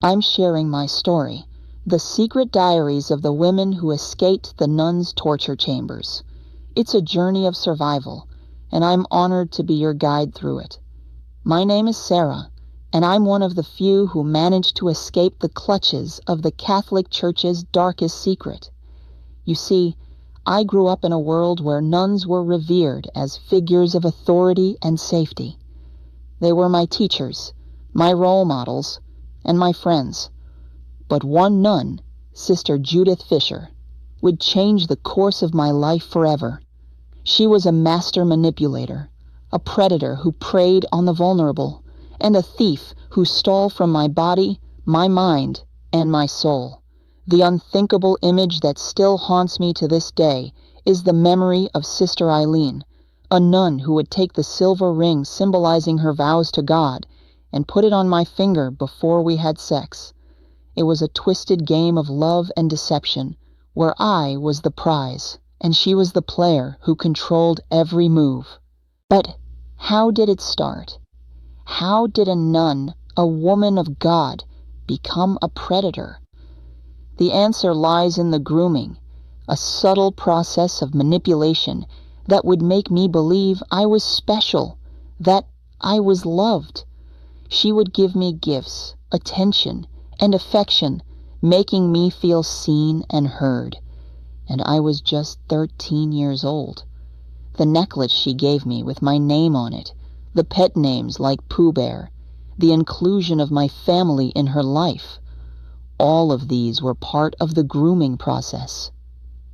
I'm sharing my story, the secret diaries of the women who escaped the nuns' torture chambers. It's a journey of survival, and I'm honored to be your guide through it. My name is Sarah, and I'm one of the few who managed to escape the clutches of the Catholic Church's darkest secret. You see, I grew up in a world where nuns were revered as figures of authority and safety. They were my teachers, my role models, and my friends. But one nun, Sister Judith Fisher, would change the course of my life forever. She was a master manipulator, a predator who preyed on the vulnerable, and a thief who stole from my body, my mind, and my soul. The unthinkable image that still haunts me to this day is the memory of Sister Eileen, a nun who would take the silver ring symbolizing her vows to God and put it on my finger before we had sex. It was a twisted game of love and deception, where I was the prize and she was the player who controlled every move. But how did it start? How did a nun, a woman of God, become a predator? The answer lies in the grooming, a subtle process of manipulation that would make me believe I was special, that I was loved. She would give me gifts, attention, and affection, making me feel seen and heard. And I was just 13 years old. The necklace she gave me with my name on it, the pet names like Pooh Bear, the inclusion of my family in her life, all of these were part of the grooming process.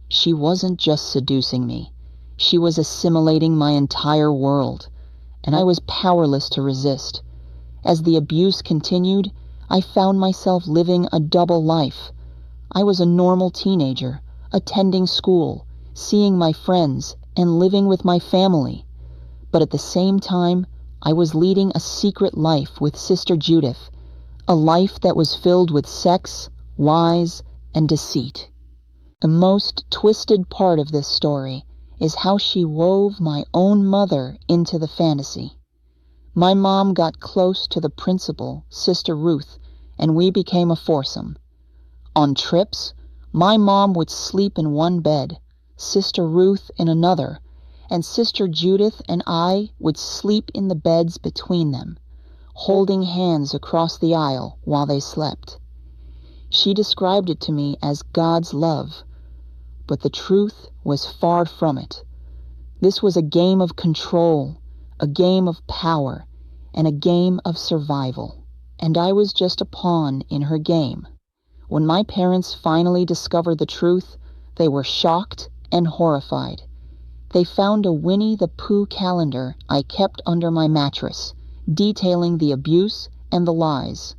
She wasn't just seducing me. She was assimilating my entire world, and I was powerless to resist. As the abuse continued, I found myself living a double life. I was a normal teenager, attending school, seeing my friends, and living with my family. But at the same time, I was leading a secret life with Sister Judith, a life that was filled with sex, lies, and deceit. The most twisted part of this story is how she wove my own mother into the fantasy. My mom got close to the principal, Sister Ruth, and we became a foursome. On trips, my mom would sleep in one bed, Sister Ruth in another, and Sister Judith and I would sleep in the beds between them, holding hands across the aisle while they slept. She described it to me as God's love, but the truth was far from it. This was a game of control, a game of power, and a game of survival, and I was just a pawn in her game. When my parents finally discovered the truth, they were shocked and horrified. They found a Winnie the Pooh calendar I kept under my mattress, detailing the abuse and the lies.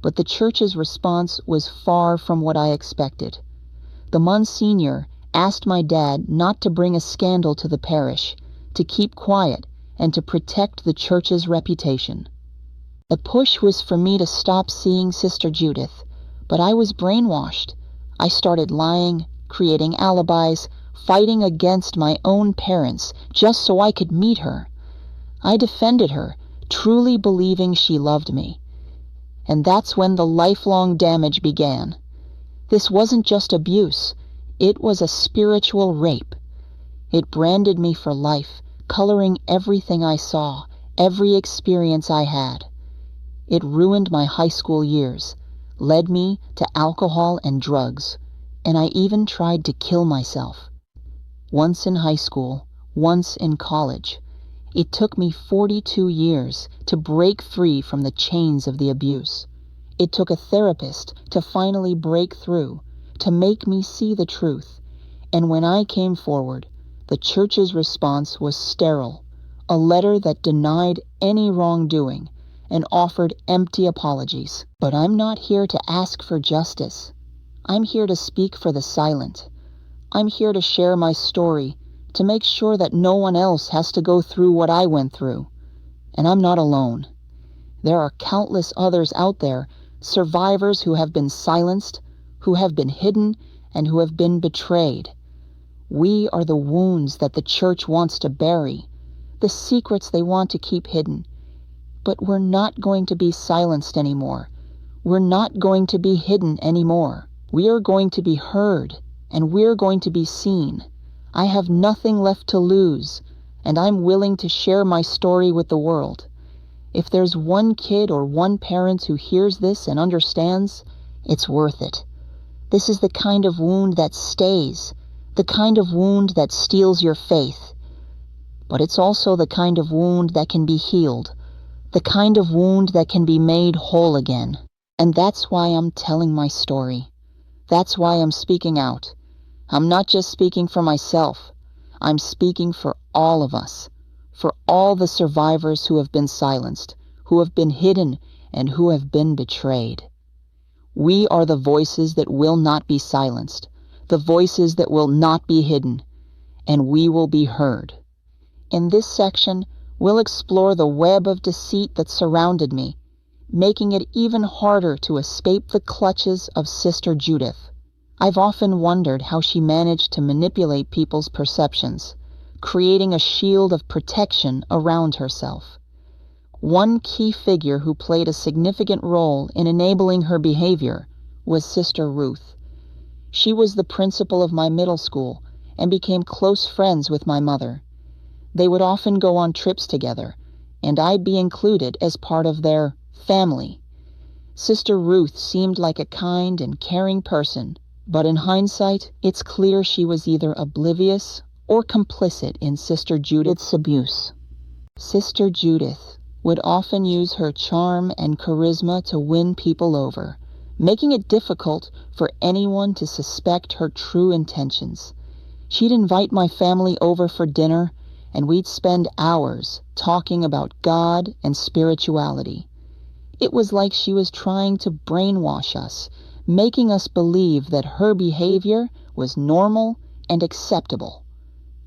But the church's response was far from what I expected. The Monsignor asked my dad not to bring a scandal to the parish, to keep quiet, and to protect the church's reputation. The push was for me to stop seeing Sister Judith, but I was brainwashed. I started lying, creating alibis, fighting against my own parents just so I could meet her. I defended her, truly believing she loved me. And that's when the lifelong damage began. This wasn't just abuse. It was a spiritual rape. It branded me for life, coloring everything I saw, every experience I had. It ruined my high school years, led me to alcohol and drugs, and I even tried to kill myself. Once in high school, once in college. It took me 42 years to break free from the chains of the abuse. It took a therapist to finally break through, to make me see the truth. And when I came forward, the church's response was sterile, a letter that denied any wrongdoing and offered empty apologies. But I'm not here to ask for justice. I'm here to speak for the silent. I'm here to share my story, to make sure that no one else has to go through what I went through. And I'm not alone. There are countless others out there, survivors who have been silenced, who have been hidden, and who have been betrayed. We are the wounds that the church wants to bury, the secrets they want to keep hidden. But we're not going to be silenced anymore. We're not going to be hidden anymore. We are going to be heard, and we're going to be seen. I have nothing left to lose, and I'm willing to share my story with the world. If there's one kid or one parent who hears this and understands, it's worth it. This is the kind of wound that stays, the kind of wound that steals your faith. But it's also the kind of wound that can be healed, the kind of wound that can be made whole again. And that's why I'm telling my story. That's why I'm speaking out. I'm not just speaking for myself. I'm speaking for all of us, for all the survivors who have been silenced, who have been hidden, and who have been betrayed. We are the voices that will not be silenced, the voices that will not be hidden, and we will be heard. In this section, we'll explore the web of deceit that surrounded me, making it even harder to escape the clutches of Sister Judith. I've often wondered how she managed to manipulate people's perceptions, creating a shield of protection around herself. One key figure who played a significant role in enabling her behavior was Sister Ruth. She was the principal of my middle school and became close friends with my mother. They would often go on trips together, and I'd be included as part of their family. Sister Ruth seemed like a kind and caring person, but in hindsight, it's clear she was either oblivious or complicit in Sister Judith's abuse. Sister Judith would often use her charm and charisma to win people over, making it difficult for anyone to suspect her true intentions. She'd invite my family over for dinner, and we'd spend hours talking about God and spirituality. It was like she was trying to brainwash us, making us believe that her behavior was normal and acceptable.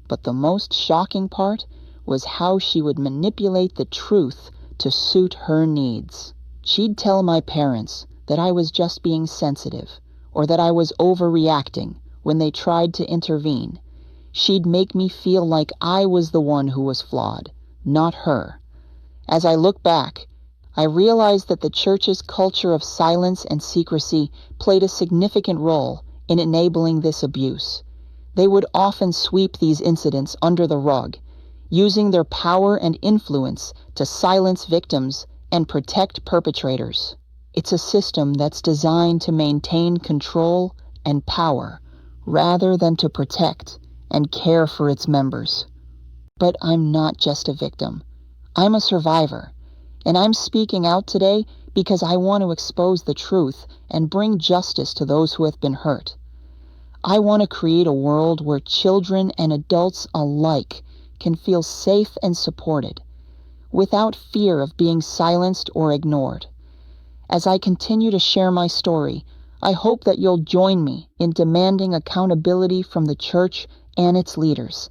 But the most shocking part was how she would manipulate the truth to suit her needs. She'd tell my parents that I was just being sensitive, or that I was overreacting when they tried to intervene. She'd make me feel like I was the one who was flawed, not her. As I look back, I realized that the church's culture of silence and secrecy played a significant role in enabling this abuse. They would often sweep these incidents under the rug, using their power and influence to silence victims and protect perpetrators. It's a system that's designed to maintain control and power, rather than to protect and care for its members. But I'm not just a victim. I'm a survivor, and I'm speaking out today because I want to expose the truth and bring justice to those who have been hurt. I want to create a world where children and adults alike can feel safe and supported, without fear of being silenced or ignored. As I continue to share my story, I hope that you'll join me in demanding accountability from the church and its leaders.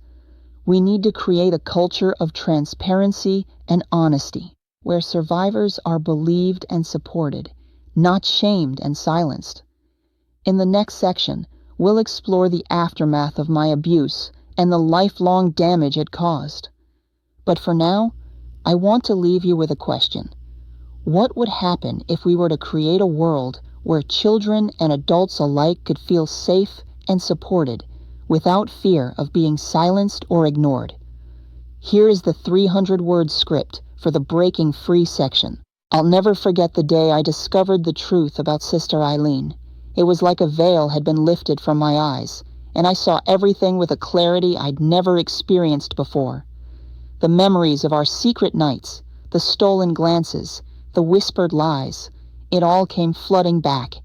We need to create a culture of transparency and honesty, where survivors are believed and supported, not shamed and silenced. In the next section, we'll explore the aftermath of my abuse and the lifelong damage it caused. But for now, I want to leave you with a question. What would happen if we were to create a world where children and adults alike could feel safe and supported without fear of being silenced or ignored? Here is the 300-word script for the Breaking Free section. I'll never forget the day I discovered the truth about Sister Eileen. It was like a veil had been lifted from my eyes, and I saw everything with a clarity I'd never experienced before. The memories of our secret nights, the stolen glances, the whispered lies, it all came flooding back,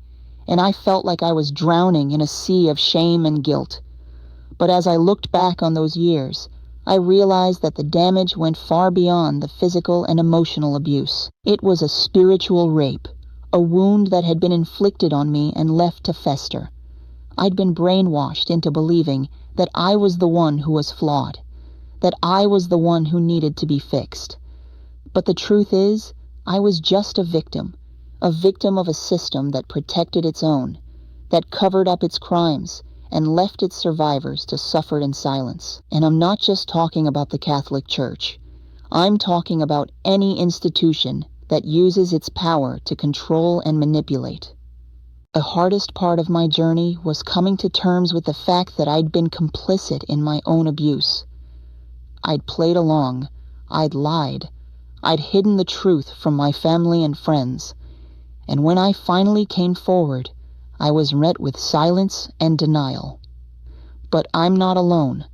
and I felt like I was drowning in a sea of shame and guilt. But as I looked back on those years, I realized that the damage went far beyond the physical and emotional abuse. It was a spiritual rape, a wound that had been inflicted on me and left to fester. I'd been brainwashed into believing that I was the one who was flawed, that I was the one who needed to be fixed. But the truth is, I was just a victim of a system that protected its own, that covered up its crimes, and left its survivors to suffer in silence. And I'm not just talking about the Catholic Church. I'm talking about any institution that uses its power to control and manipulate. The hardest part of my journey was coming to terms with the fact that I'd been complicit in my own abuse. I'd played along, I'd lied, I'd hidden the truth from my family and friends, and when I finally came forward, I was met with silence and denial. But I'm not alone.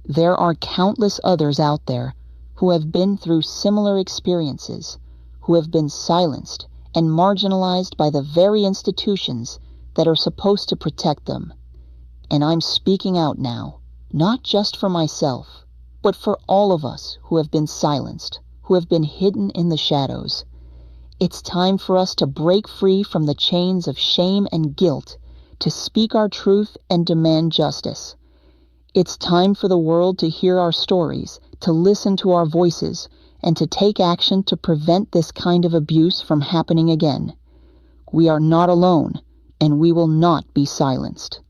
There are countless others out there who have been through similar experiences, who have been silenced and marginalized by the very institutions that are supposed to protect them. And I'm speaking out now, not just for myself, but for all of us who have been silenced, who have been hidden in the shadows. It's time for us to break free from the chains of shame and guilt, to speak our truth and demand justice. It's time for the world to hear our stories, to listen to our voices, and to take action to prevent this kind of abuse from happening again. We are not alone, and we will not be silenced.